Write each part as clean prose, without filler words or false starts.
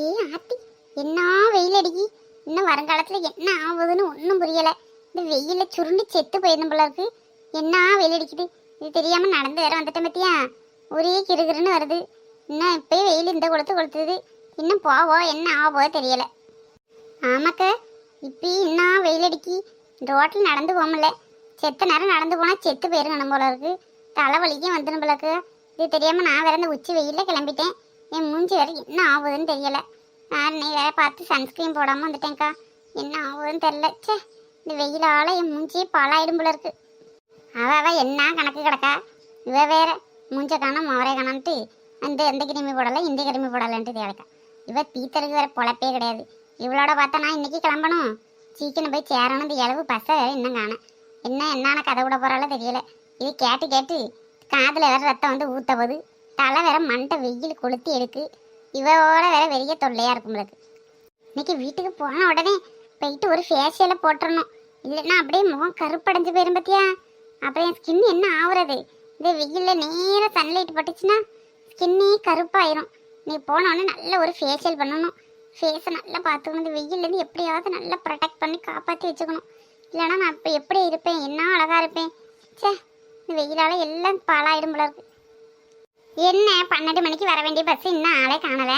ஏ ஆத்தி, என்ன வெயில் அடிக்கி. இன்னும் வருங்காலத்துல என்ன ஆகுதுன்னு ஒன்றும் புரியல. இந்த வெயில சுருண்டு செத்து போயிடும் போல இருக்கு. என்ன வெயில் அடிக்குது, இது தெரியாம நடந்து வேற வந்துட்டேன் பத்தியா. ஒரே கிறுகிறுன்னு வருது. இன்னும் இப்பயே வெயில் இந்த கொளுத்துது. இன்னும் போவோம் என்ன ஆகவோ தெரியல. ஆமாக்க, இப்பயும் இன்னும் வெயில் அடிக்கி. ரோட்டில் நடந்து போகல. செத்த நேரம் நடந்து போனா செத்து போயிருக்கணும் போல இருக்கு. தலைவலிக்கும் வந்துடும் போல இருக்கு. இது தெரியாம நான் வேற இந்த உச்சி வெயில கிளம்பிட்டேன். என் மூஞ்சி வேற என்ன ஆகுதுன்னு தெரியல. நான் நீ வேற பார்த்து சன்ஸ்கிரீன் போடாம வந்துட்டேன்க்கா. என்ன ஆகுதுன்னு தெரியல. சே, இந்த வெயிலால என் மூஞ்சியே பாலாயிடும் போல இருக்கு. அவ என்ன கணக்கு கிடக்கா. இவ வேற மூஞ்ச காணும் மவரை காணான்ட்டு எந்த கிருமி போடலை இந்த கிருமி போடலன்ட்டு கிடக்கா. இவ பீத்தருக்கு வேற பொழப்பே கிடையாது. இவளோட பார்த்தா நான் இன்னைக்கு கிளம்பணும். சீக்கிரம் போய் சேரணும். இந்த இளவு பசை வேற இன்னும் காணேன். என்னன்னு கதை விட போறால தெரியல. இது கேட்டு காதுல வேற ரத்தம் வந்து ஊத்த போது. தலை வேற மண்டை வெயில் கொளுத்தி எடுக்கு. இவோட வேற வெறிய தொல்லையா இருக்கும் உங்களுக்கு. இன்னைக்கு வீட்டுக்கு போன உடனே போயிட்டு ஒரு ஃபேஷியலை போட்டுறணும். இல்லைன்னா அப்படியே முகம் கருப்படைஞ்சு போயிரும் பத்தியா. அப்புறம் என் ஸ்கின் என்ன ஆகுறது. இந்த வெயில்ல நேராக சன்லைட் பட்டுச்சுன்னா ஸ்கின்னே கருப்பாயிரும். நீ போனோடனே நல்ல ஒரு ஃபேஷியல் பண்ணணும். ஃபேஸை நல்லா பார்த்துக்கணும். இந்த வெயில்லேருந்து எப்படியாவது நல்லா ப்ரொடெக்ட் பண்ணி காப்பாற்றி வச்சுக்கணும். இல்லைன்னா நான் இப்போ எப்படி இருப்பேன், என்ன அழகாக இருப்பேன். சே, இந்த வெயிலால் எல்லாம் பாலாயிடும் போல இருக்கு. என்ன 12 மணிக்கு வர வேண்டிய பஸ் இன்னும் ஆளே காணலை.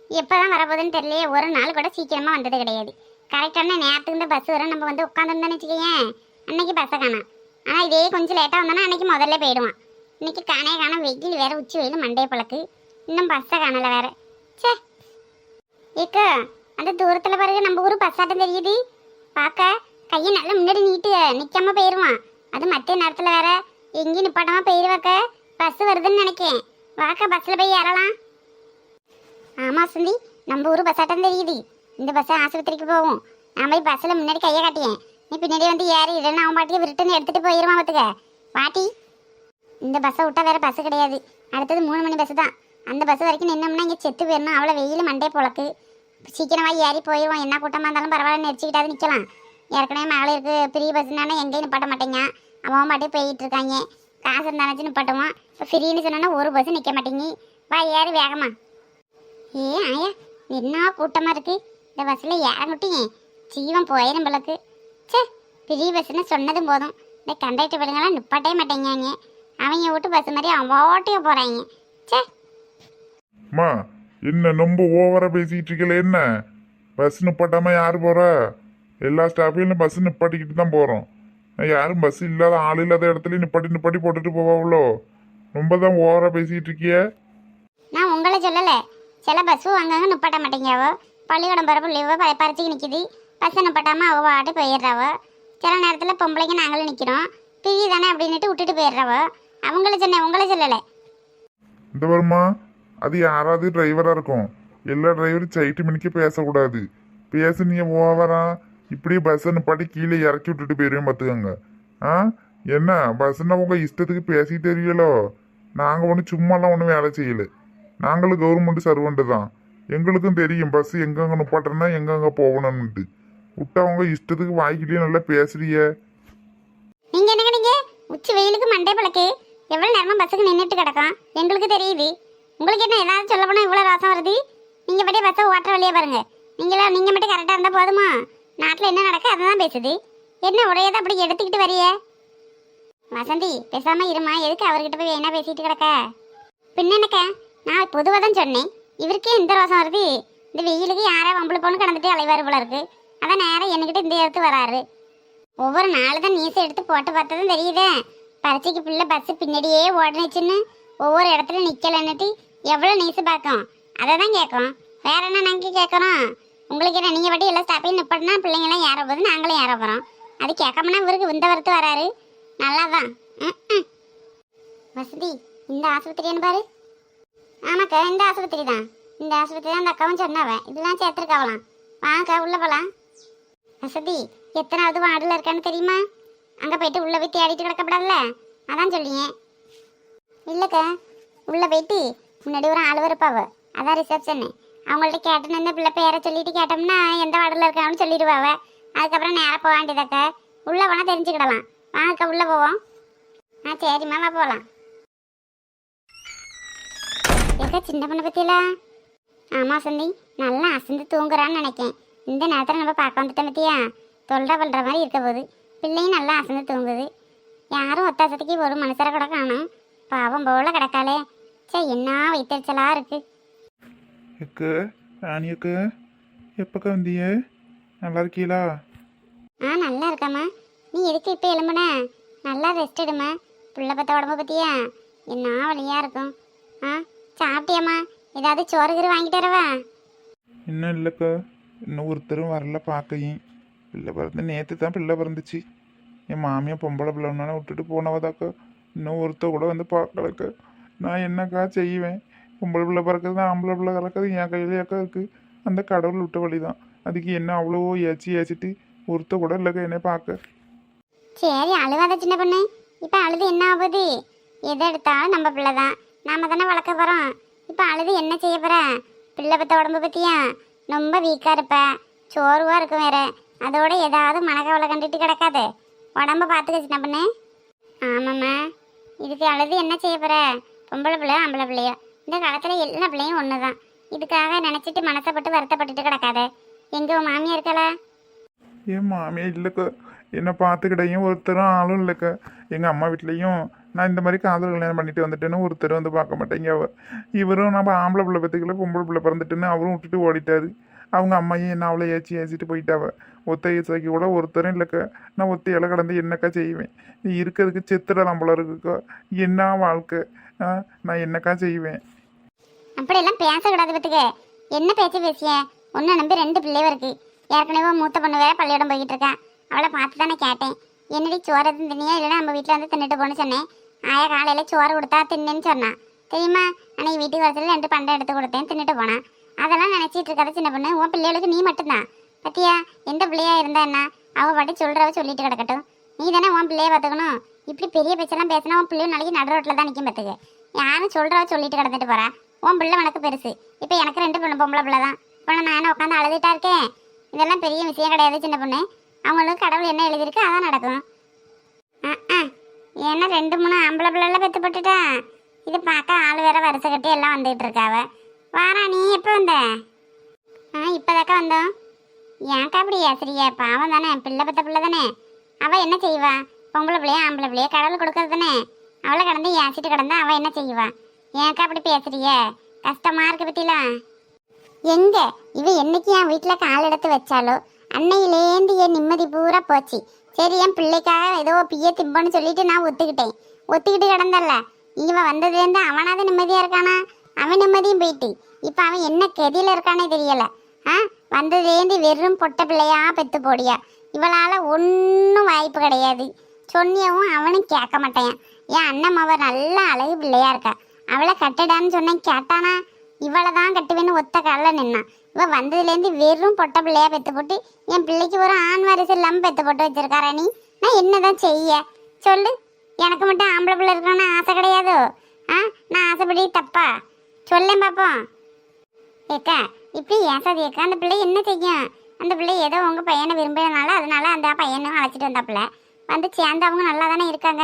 எப்போ தான் வரப்போகுதுன்னு தெரியலையே. ஒரு நாள் கூட சீக்கிரமாக வந்தது கிடையாது. கரெக்டான நேரத்துக்கு இந்த பஸ் வர நம்ம வந்து உட்காந்துருந்தோன்னு வச்சுக்கேன். அன்னைக்கு பஸ்ஸை காணாம். ஆனால் இதே கொஞ்சம் லேட்டாக வந்தோன்னா அன்னைக்கு முதல்ல போயிடுவான். இன்னைக்கு காண வெயில் வேற உச்சி வெயில் மண்டைய பழக்கு. இன்னும் பஸ்ஸை காணலை வேற. சே, ஏக்கா அந்த தூரத்தில் பாருங்க நம்ம ஊர் பஸ் ஆட்டம் தெரியுது. பார்க்க கையை நல்லா முன்னாடி நீட்டு நிற்காம போயிடுவான். அது மத்திய நேரத்தில் வேற எங்கேயும் நிப்பாட்டமாக போயிடுவாக்க. பஸ் வருதுன்னு நினைக்கேன். வாக்கா பஸ்ஸில் போய் ஏறலாம். ஆமாம் சுந்தி, நம்ம ஊர் பஸ் ஆட்டம் தெரியுது. இந்த பஸ்ஸை ஆஸ்பத்திரிக்கு போவோம். நான் போய் பஸ்ஸில் முன்னாடி கையை காட்டியேன். நீ பின்னாடி வந்து ஏறி இல்லைன்னா அவன் பாட்டிக்கு ரிட்டன் எடுத்துகிட்டு போயிடுவான் பார்த்துக்க. பாட்டி, இந்த பஸ்ஸை விட்டா வேற பஸ் கிடையாது. அடுத்தது 3 மணி பஸ் தான். அந்த பஸ் வரைக்கும் நின்னோம்னா இங்கே செத்து போயிடணும். அவ்வளோ வெயில் மண்டே பொழக்கு. சீக்கிரமாக ஏறி போயிடுவோம். என்ன கூட்டமாக இருந்தாலும் பரவாயில்ல, நெரிச்சிக்கிட்டாது நிற்கலாம். ஏற்கனவே மகளிருக்கு ஃப்ரீ பஸ்னானே எங்கேயும் நிப்பாட்ட மாட்டேங்க. அவன் பாட்டி போயிட்டு இருக்காங்க. காசு இருந்தாச்சு நிப்பாட்டுவான். இப்போ ஃப்ரீன்னு சொன்னா ஒரு பஸ் நிற்க மாட்டேங்கி. வா ஏறி வேகமா. ஏ ஆயா, என்ன கூட்டமாக இருக்கு. இந்த பஸ்ஸில் ஏறங்கிட்டியே ஜீவன் போயிடும் போலக்கு. சே, ஃப்ரீ பஸ்ன்னு சொன்னதும் போதும். இந்த கண்டக்டர் பிள்ளைங்களாம் நிப்பாட்டே மாட்டேங்க. அவங்க விட்டு பஸ் மாதிரி அவாட்டிய போகிறாங்க. சே, அம்மா என்ன ரொம்ப ஓவரா பேசிக்கிட்டு இருக்கல. என்ன பஸ் நிப்பாட்டாம யாரு போறா? எல்லா ஸ்டாஃபையும் பஸ் நிப்பாட்டிக்கிட்டு தான் போறோம். யாரும் பஸ் இல்லாத ஆள் இல்லாத இடத்துலயும் நிப்பாட்டி போட்டுட்டு போவாங்களோ. ரொம்ப தான் ஓவரா பேசிக்கிட்டு இருக்கிய. நான் உங்களை சொல்லலை. சில பஸ்ஸும் அங்கங்கே நிப்பாட்ட மாட்டேங்காவோ. பள்ளிக்கூடம் போகிற பிள்ளைவோ பறிச்சுக்கு நிற்கிது. பஸ்ஸை நிப்பாட்டாமல் அவள் பாட்டு போயிடுறாவோ. சில நேரத்தில் பொம்பளைங்க நாங்களும் நிற்கிறோம். பிரி தானே அப்படின்ட்டு விட்டுட்டு போயிடுறாவோ. அவங்கள சொன்னேன், உங்களை சொல்லலை. இந்த வருமா அது யாராவது டிரைவரா இருக்கும். எல்லா டிரைவரும் சைட்டு மணிக்கு பேசக்கூடாது. பேசுனீங்க ஓவரா இப்படியே பஸ்ஸை நிப்பாட்டி கீழே இறக்கி விட்டுட்டு போயிருவேன் பார்த்துக்கோங்க. ஆ என்ன பஸ்ஸுன்னா உங்க இஷ்டத்துக்கு பேசிக்கிட்டு தெரியலோ. நாங்கள் ஒன்றும் சும்மாலாம் ஒன்றும் வேலை செய்யலை. நாங்களும் கவர்மெண்ட் சர்வெண்ட்டு தான். எங்களுக்கும் தெரியும் பஸ் எங்கெங்கே நிப்பாட்டுறனா எங்கெங்கே போகணும்னுட்டு. விட்டா அவங்க இஷ்டத்துக்கு வாய்க்கிட்டே நல்லா பேசுறிய. நீங்க என்னங்க நீங்க உச்சி வெயிலுக்கு மண்டே பழக்கு. எவ்வளவு நேரமா பஸ்ஸுக்கு நின்றுட்டு கிடக்கும் எங்களுக்கு தெரியுது. உங்களுக்கு என்ன ஏதாவது சொல்ல போனா இவ்வளவு ரோசம் வருது. நீங்க பட்டியே பஸ்ஸை ஓட்டுற வழியே பாருங்க. நீங்க மட்டும் கரெக்டா இருந்தா போதுமா? நாட்டில் என்ன நடக்க அதான் பேசுது. என்ன உடையதை அப்படி எடுத்துக்கிட்டு வரிய? வசந்தி பேசாம இருமா. எதுக்கு அவர்கிட்ட போய் என்ன பேசிட்டு கிடக்க? பின்ன என்னக்க, நான் பொதுவாக தான் சொன்னேன். இவருக்கே இந்த ரோசம் வருது. இந்த வெயிலுக்கு யாரா வம்பளு போன்னு கிடந்துட்டு அலைவாரு போல இருக்கு. அதான் நேரம் என்கிட்ட இந்த எடுத்து வராரு. ஒவ்வொரு நாள் தான் நியூஸ் எடுத்து போட்டு பார்த்ததும் தெரியுதே. பரீட்சைக்கு பிள்ளை பஸ் பின்னாடியே ஓடனுச்சுன்னு ஒவ்வொரு இடத்துல நிற்கலன்னுட்டு எவ்வளோ நியூஸ் பார்க்கும். அதை தான் கேட்கும். வேற என்ன நாங்கள் கேட்குறோம்? உங்களுக்கு என்ன, நீங்கள் வட்டி எல்லாம் ஸ்டாப்பையும் நிப்பாட்டினா பிள்ளைங்களாம் ஏற போகுது, நாங்களும் ஏற போகிறோம். அது கேட்காமனா இவருக்கு விந்த வரத்து வராரு. நல்லா தான். வசதி, இந்த ஆஸ்பத்திரின்னு பாரு. ஆமாக்கா, இந்த ஆஸ்பத்திரி தான். இந்த ஆஸ்பத்திரி தான் அந்த அக்காவும் சொன்னாவன். இதெல்லாம் சேர்த்துருக்காவலாம். வாங்கக்கா உள்ளே போகலாம். வசதி, எத்தனாவது வார்டில் இருக்கான்னு தெரியுமா? அங்கே போயிட்டு உள்ளே போய் தேடிட்டு கிடக்கப்படாதுல்ல, அதான் சொல்லியேன். இல்லைக்கா, உள்ளே போயிட்டு முன்னாடி ஒரு ஆள் இருப்பாவ, அதான் ரிசப்ஷனு. அவங்கள்ட்ட கேட்டுன்னு இந்த பிள்ளை பேரை சொல்லிட்டு கேட்டோம்னா எந்த வார்டில் இருக்கான்னு சொல்லிடுவாவ. அதுக்கப்புறம் நேராக போக வேண்டியதாக்கா. உள்ளே போனால் தெரிஞ்சுக்கிடலாம். வாங்கக்கா உள்ளே போவோம். சரிம்மா வா போகலாம். ஏக்கா சின்ன பொண்ணை பற்றியலாம் ஆமா சந்தி, நல்லா அசந்து தூங்குறான்னு நினைக்கேன். இந்த நேரத்தில் நம்ம பார்க்க வந்துட்டோம் பத்தியா, தொல்ற பல்ற மாதிரி இருக்க போகுது. பிள்ளையும் நல்லா அசந்து தூங்குது. யாரும் ஒத்தாசத்துக்கு ஒரு மனுஷரை கூட காணும். பாவம் போல கிடக்காளே. சே, என்ன வைத்தறிச்சலா இருக்கு. எக்கு ராணியக்கு எப்பக்கா வந்திய? நல்லா இருக்கீங்களா? நல்லா இருக்காம்மா. நீ எதுக்கு இப்போ எழும்புன? நல்லா ரெஸ்ட் எடுமா. பிள்ளை பத்த உடம்ப பத்தியா என்ன வழியா இருக்கும். சாப்பிட்டியாம்மா? ஏதாவது சோறுகிறு வாங்கிட்டு வரவா? இன்னும் இல்லைக்கா, இன்னும் ஒருத்தரும் வரல பார்க்கையும். பிள்ளை பிறந்து நேற்று தான் பிள்ளை பிறந்துச்சு. என் மாமியா பொம்பளை பிள்ளைனால விட்டுட்டு போனவதாக்கா. இன்னும் ஒருத்தர் கூட வந்து பார்க்கலக்கா. நான் என்னக்கா செய்வேன்? பொம்பளை பிள்ளை பிறக்கிறது ஆம்பளை பிள்ளை கறக்கிறது என் கையிலேயாக்கா இருக்குது. அந்த கடவுள் விட்ட வழி தான். அதுக்கு என்ன அவ்வளோ ஏச்சிட்டு ஒருத்தர் கூட இல்லைக்கா என்னை பார்க்க. சரி, அழுவாத சின்ன பொண்ணு. இப்போ அழுது என்ன ஆகுது? எதை எடுத்தாலும் நம்ம பிள்ளை தான், நாம தானே வளர்க்க போகிறோம். இப்போ அழுது என்ன செய்ய போகிற? பிள்ளை பத்த உடம்பு பற்றியா ரொம்ப வீக்காக இருப்ப, சோர்வாக இருக்கும் வேற. அதோட ஏதாவது மனக்கவலை கண்டுட்டு கிடக்காது. உடம்ப பார்த்துக்க சின்ன பொண்ணு. ஆமாம்மா, இதுக்கு அழுது என்ன செய்ய போகிற? பொம்பளை பிள்ளையோ ஆம்பளை பிள்ளையோ, இந்த காலத்தில் எல்லா பிள்ளையும் ஒன்று தான். இதுக்காக நினச்சிட்டு மனசப்பட்டு வருத்தப்பட்டுட்டு கிடக்காத. எங்கே உன் மாமியா இருக்கல? என் மாமியா இல்லைக்கா, என்னை பார்த்துக்கிட்டையும் ஒருத்தரும் ஆளும் இல்லைக்கா. எங்கள் அம்மா வீட்லேயும் நான் இந்த மாதிரி காதல் கல்யாணம் பண்ணிட்டு வந்துட்டேன்னு ஒருத்தர் வந்து பார்க்க மாட்டேங்க. இவரும் நம்ம ஆம்பளை பிள்ளை பத்துக்கல பொம்பளை பிள்ளை பிறந்துட்டுன்னு அவரும் விட்டுட்டு ஓடிட்டாரு. அவங்க அம்மையும் என்ன அவ்வளோ ஏச்சிட்டு போயிட்டாவ. ஒத்த ஏச்சாக்கி கூட ஒருத்தரும் இல்லைக்கா. நான் ஒத்த இலை கடந்து என்னக்கா செய்வேன்? இருக்கிறதுக்கு செத்துடலாம் போல இருக்குக்கா. என்ன வாழ்க்கை? நான் என்னக்கா செய்வேன்? அப்படியெல்லாம் பேசக்கூடாது பத்துக்க. என்ன பேச்சு பேசிய? ஒன்று நம்பி 2 பிள்ளைவ இருக்கு. ஏற்கனவே மூத்த பொண்ணு வேற பள்ளியோடம் போய்கிட்டு இருக்கேன். அவளை பார்த்து தானே கேட்டேன். என்னடி சோறு எதுவும் தின்னியா? இல்லைன்னா நம்ம வீட்டில் வந்து தின்னுட்டு போன்னு சொன்னேன். ஆயா காலையில் சோறு கொடுத்தா தின்னுன்னு சொன்னான். தெரியுமா? அன்னைக்கு வீட்டுக்கு வரத்துல 2 பண்டை எடுத்து கொடுத்தேன், தின்னுட்டு போனான். அதெல்லாம் நினச்சிட்டு இருக்காத சின்ன பொண்ணு. உன் பிள்ளைகளுக்கு நீ மட்டும்தான் பத்தியா? எந்த பிள்ளையா இருந்தா என்ன? அவள் பாட்டி சொல்கிறவ சொல்லிட்டு கிடக்கட்டும். நீ தானே உன் பிள்ளைய பார்த்துக்கணும். இப்படி பெரிய பேச்செல்லாம் பேசினா உன் பிள்ளையும் நாளைக்கு நடு ரோட்டில் தான் நிற்கும் பார்த்துக்க. யாரும் சொல்கிறவ சொல்லிட்டு கிடந்துட்டு போறா. உன் பிள்ளை உனக்கு பெருசு. இப்போ எனக்கு 2 பொம்பளை பிள்ளை தான். இப்போ நான் என்ன உட்காந்து அழுதுட்டா இருக்கேன்? இதெல்லாம் பெரிய விஷயம் கிடையாது சின்ன பொண்ணு. அவங்களுக்கு கடவுள் என்ன எழுதியிருக்கு அதான் நடக்கும். ஏன்னா 2-3 ஆம்பளை பிள்ளைலாம் பெற்று போட்டுட்டா. இது பார்க்க ஆள் வேற வரிசை கட்டி எல்லாம் வந்துகிட்டு இருக்காவ. வாரா, நீ எப்போ வந்த? இப்போதாக்கா வந்தோம். ஏன்க்கா அப்படி ஏசுறிய? பாவம் தானே, பிள்ளை பெற்ற பிள்ளை தானே. அவள் என்ன செய்வா? பொம்பளை பிள்ளையா ஆம்பளை பிள்ளையா கடவுள் கொடுக்கறது தானே. அவளை கடந்து ஏசிட்டு கிடந்தா அவள் என்ன செய்வா? ஏன்க்கா அப்படி பேசுறிய? கஷ்டமா இருக்கு பத்திலாம். எங்க இவ என்னைக்கு என் வீட்டில் கால் எடுத்து வச்சாலோ அன்னையிலேருந்து என் நிம்மதி பூரா போச்சு. சரி, என் பிள்ளைக்காக ஏதோ பிய திம்பன்னு சொல்லிட்டு நான் ஒத்துக்கிட்டு கிடந்தல்ல. இவன் வந்ததுலேருந்து அவனாவது நிம்மதியா இருக்கானா? அவன் நிம்மதியும் போயிட்டு இப்போ அவன் என்ன கதியில இருக்கானே தெரியல. வந்ததுலேருந்து வெறும் பொட்ட பிள்ளையா பெத்து போடியா. இவளால ஒன்றும் வாய்ப்பு கிடையாது. சொன்னியவும் அவனும் கேட்க மாட்டேன். என் அண்ணன் அவ நல்ல அழகு பிள்ளையா இருக்கா. அவளை கட்டுடான்னு சொன்னேன், கேட்டானா? இவளை தான் கட்டுவேன்னு ஒத்த காலில் நின்னான். இவ வந்ததுலேருந்து வெறும் பொட்ட பிள்ளையா பெத்து போட்டு என் பிள்ளைக்கு ஒரு ஆண் வாரிசு இல்லாமல் பெத்து போட்டு வச்சிருக்காரா நீ. நான் என்னதான் செய்ய சொல்லு? எனக்கு மட்டும் ஆம்பளை பிள்ளை இருக்கணும்னு ஆசை கிடையாதோ? நான் ஆசைப்படி தப்பா? சொல்லேன் பார்ப்போம். ஏக்கா இப்படி ஏசாதியக்கா. அந்த பிள்ளை என்ன செய்யும்? அந்த பிள்ளை ஏதோ உங்கள் பையனை விரும்பினால அதனால அந்த பையனும் அழைச்சிட்டு வந்தாப்புல வந்து சேர்ந்தவங்க நல்லா தானே இருக்காங்க.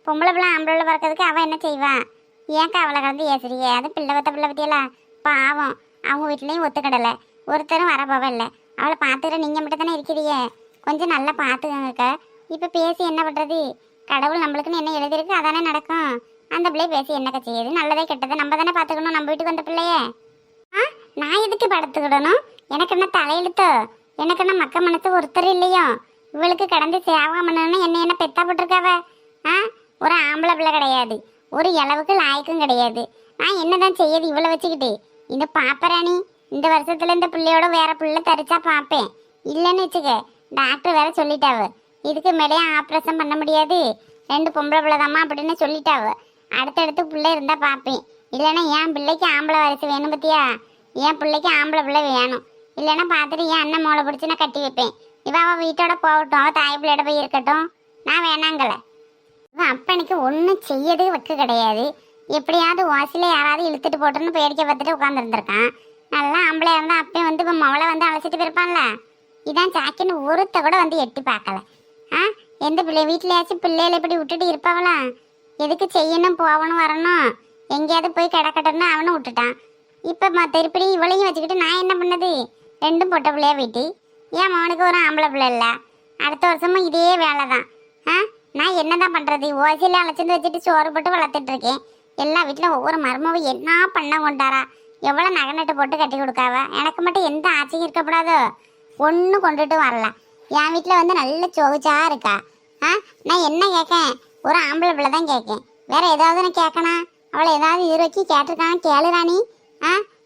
பொம்பளை பிள்ளை ஆம்பளை பிள்ளை பிறக்கிறதுக்கு அவன் என்ன செய்வான்? ஏன்க்கா அவளை கலந்து ஏசுறிய? அது பிள்ளை பத்த பிள்ளை பற்றியெல்லாம் பாவம். அவங்க வீட்லேயும் ஒத்துக்கிடலை, ஒருத்தரும் வரப்போவே இல்லை. அவளை பார்த்துக்கிற நீங்கள் மட்டும் தானே இருக்கிறீங்க. கொஞ்சம் நல்லா பார்த்துக்கங்கக்கா. இப்போ பேசி என்ன பண்ணுறது? கடவுள் நம்மளுக்குன்னு என்ன எழுதியிருக்கு அதானே நடக்கும். அந்த பிள்ளைய பேசி என்னக்கா செய்யுது? நல்லதே கெட்டதை நம்ம தானே பார்த்துக்கணும். நம்ம வீட்டுக்கு வந்த பிள்ளையே நான் எதுக்கு படுத்துக்கிடணும்? எனக்கு என்ன தலையெழுத்தோ? எனக்கு என்ன மக்க மனசு ஒருத்தர் இல்லையோ? இவளுக்கு கடந்து சேவை பண்ணணும்னு என்ன பெத்தா போட்டிருக்காவ. ஒரு ஆம்பளை பிள்ளை கிடையாது, ஒரு இளவுக்கு லாய்க்கும் கிடையாது. நான் என்னதான் செய்யது இவ்வளோ வச்சுக்கிட்டு? இந்த பாப்பராணி இந்த வருஷத்துல இந்த பிள்ளையோட வேற பிள்ளை தரிச்சா பார்ப்பேன். இல்லைன்னு வச்சுக்க, டாக்டர் வேற சொல்லிட்டாவ இதுக்கு மேலேயே ஆப்ரேஷன் பண்ண முடியாது, 2 பொம்பளை பிள்ளை தாம்மா அப்படின்னு சொல்லிட்டாவ. அடுத்தடுத்து பிள்ளை இருந்தா பார்ப்பேன். இல்லைன்னா என் பிள்ளைக்கு ஆம்பளை வாரிசு வேணும் பத்தியா? என் பிள்ளைக்கு ஆம்பளை பிள்ளை வேணும். இல்லைன்னா பார்த்துட்டு என் அண்ணன் மோளை பிடிச்சி நான் கட்டி வைப்பேன். அவள் வீட்டோட போகட்டும், அவள் தாய் பிள்ளையோட போய் இருக்கட்டும். நான் வேணாங்கல. இவன் அப்பனுக்கு ஒன்றும் செய்யது வைக்க கிடையாது. எப்படியாவது வாசில யாராவது இழுத்துட்டு போட்டுன்னு பேடிக்கை பார்த்துட்டு உட்காந்துருந்துருக்கான். நல்லா ஆம்பளையா இருந்தால் அப்பயும் வந்து இப்போ மவளை வந்து அழைச்சிட்டு போயிருப்பான்ல. இதான் சாக்கின்னு ஒருத்த கூட வந்து எட்டி பார்க்கல. எந்த பிள்ளை வீட்டிலேயாச்சும் பிள்ளைகளை இப்படி விட்டுட்டு இருப்பாவளா? எதுக்கு செய்யணும், போகணும், வரணும், எங்கேயாவது போய் கிடக்கட்டும்னு அவனும் விட்டுட்டான். இப்போ திருப்பி இவளையும் வச்சுக்கிட்டு நான் என்ன பண்ணது? ரெண்டும் பொட்ட பிள்ளையா போயிட்டு ஏன் அவனுக்கு ஒரு ஆம்பளை பிள்ளை இல்லை? அடுத்த வருஷமும் இதே வேலை தான். நான் என்ன தான் பண்ணுறது? ஓசியில் அழைச்சிட்டு வச்சுட்டு சோறு போட்டு வளர்த்துட்டு இருக்கேன். எல்லா வீட்டிலும் ஒவ்வொரு மருமவும் என்ன பண்ண கொண்டாரா, எவ்வளோ நகை நட்டு போட்டு கட்டி கொடுக்காவ. எனக்கு மட்டும் எந்த ஆச்சரியம் இருக்கப்படாதோ, ஒன்றும் கொண்டுட்டு வரல. என் வீட்டில் வந்து நல்ல சோகுச்சா இருக்கா. நான் என்ன கேட்கேன்? ஒரு ஆம்பளை பிள்ளை தான் கேட்கேன். வேற ஏதாவது நான் கேட்கணா? அவளை ஏதாவது இருக்கி கேட்டிருக்கானா கேளுராணி.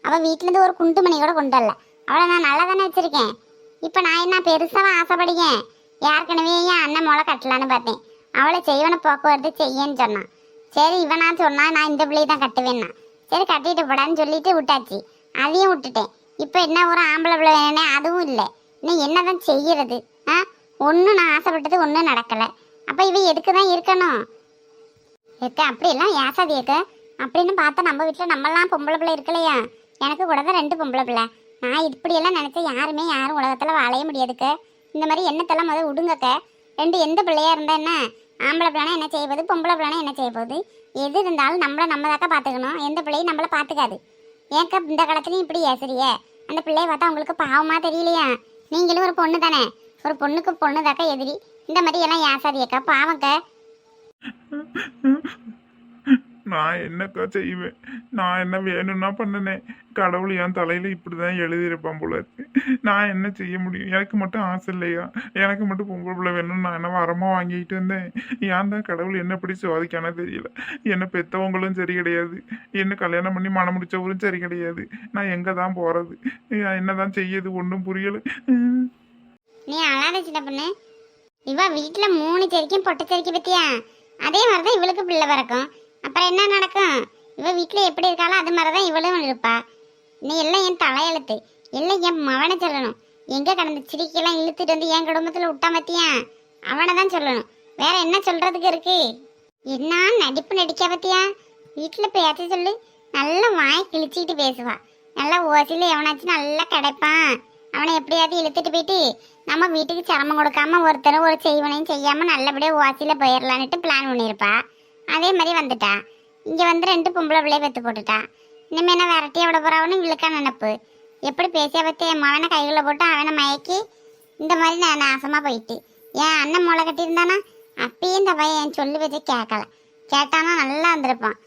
அவள் வீட்டிலேருந்து ஒரு குண்டு மணி கூட கொண்டு வரல. அவளை நான் நல்லா தானே வச்சுருக்கேன். இப்போ நான் என்ன பெருசாக ஆசைப்படுகேன்? ஏற்கனவே என் அண்ணன் மொளை கட்டலான்னு பார்த்தேன். அவளை செய்வனை போக்குவரத்து செய்யன்னு சொன்னான். சரி இவனா சொன்னா நான் இந்த பிள்ளையை தான் கட்டுவேன்னா, சரி கட்டிட்டு போடான்னு சொல்லிட்டு விட்டாச்சு. அதையும் விட்டுட்டேன். இப்போ என்ன ஒரு ஆம்பளை பிள்ளை வேணே, அதுவும் இல்லை. இன்னும் என்னதான் செய்யறது? ஒன்றும் நான் ஆசைப்பட்டது ஒன்றும் நடக்கலை. அப்போ இவ எதுக்கு தான் இருக்கணும்? அப்படியெல்லாம் ஏசாதி அப்படின்னு பார்த்தா நம்ம வீட்டில் நம்மளாம் பொம்பளை பிள்ளை இருக்கலையா? எனக்கு கூட தான் 2 பொம்பளை பிள்ளை. நான் இப்படியெல்லாம் நினச்சா யாரும் உலகத்தில் வாழைய முடியாதுக்க. இந்த மாதிரி எண்ணத்தெல்லாம் முதல் விடுங்கக்க. 2 எந்த பிள்ளையா இருந்தா என்ன? ஆம்பளை பிள்ளைனா என்ன செய்ய போகுது, பொம்பளை பிள்ளைனா என்ன செய்ய போகுது? எது இருந்தாலும் நம்ம தாக்கா பார்த்துக்கணும். எந்த பிள்ளையும் நம்மளை பார்த்துக்காது. ஏன்க்கா இந்த காலத்துலையும் இப்படி ஏசுறியே? அந்த பிள்ளைய பார்த்தா உங்களுக்கு பாவமாக தெரியலையா? நீங்களும் ஒரு பொண்ணு தானே. ஒரு பொண்ணுக்கு பொண்ணு தாக்கா எதிரி. இந்த மாதிரி எல்லாம் ஏசாதியக்கா, பாவங்க. நான் என்னக்கா செய்வேன்? நான் என்ன வேணும்னா பண்ணினேன். கடவுள் என் தலையில் இப்படி தான் எழுதியிருப்பான் போல இருக்கு. நான் என்ன செய்ய முடியும்? எனக்கு மட்டும் ஆசை இல்லையா? எனக்கு மட்டும் பொம்பளை பிள்ளை வேணும்னு நான் என்ன வரமாக வாங்கிட்டு வந்தேன். ஏன் தான் கடவுள் என்ன இப்படி சோதிக்கானே தெரியல. என்னை பெற்றவங்களும் சரி கிடையாது, என்ன கல்யாணம் பண்ணி மனம் முடிச்சவரும் சரி கிடையாது. நான் எங்கே தான் போகிறது? என்ன தான் செய்யது? ஒன்றும் புரியலை. நீ அழாத சின்ன பொண்ணு. இவ வீட்டில் 3 செரிக்கும் பொட்டை செரிக்கி பத்தியா? அதே மாதிரி தான் இவளுக்கு பிள்ளை பிறக்கும். அப்புறம் என்ன நடக்கும்? இவ வீட்டில் எப்படி இருக்காளோ அது மாதிரி தான் இவளும் இருப்பா. நீ எல்லாம் என் தலையெழுத்து. எல்லாம் என் மவனை சொல்லணும். எங்கே கடந்த சிரிக்கெல்லாம் இழுத்துட்டு வந்து என் குடும்பத்தில் விட்டா பத்தியா? அவனை தான் சொல்லணும். வேற என்ன சொல்றதுக்கு இருக்கு? என்ன நடிப்பு நடிக்க பத்தியா? வீட்டில் பேச சொல்லு. நல்லா வாய் கிழிச்சிக்கிட்டு பேசுவா. நல்லா ஓசியில் எவனாச்சும் நல்லா கிடைப்பான். அவனை எப்படியாவது இழுத்துட்டு போயிட்டு நம்ம வீட்டுக்கு சிரமம் கொடுக்காம ஒருத்தரும் ஒரு செய்வனையும் செய்யாமல் நல்லபடியாக ஓசியில் போயிடலான்ட்டு பிளான் பண்ணியிருப்பா. அதே மாதிரி வந்துட்டா. இங்கே வந்து 2 பொம்பளை பிள்ளைய பெற்று போட்டுட்டா. இனிமே என்ன விரட்டியை விட போறான்னு இவளுக்கா நினப்பு. எப்படி பேசிய பற்றி என் மகனை கைகளை போட்டு அவனை மயக்கி இந்த மாதிரி நான் நாசமாக போயிட்டு. என் அண்ணன் முளை கட்டியிருந்தானா அப்பயும் இந்த பையன் என் சொல்லி வச்சு கேட்கல. கேட்டானா நல்லா இருந்திருப்பான்.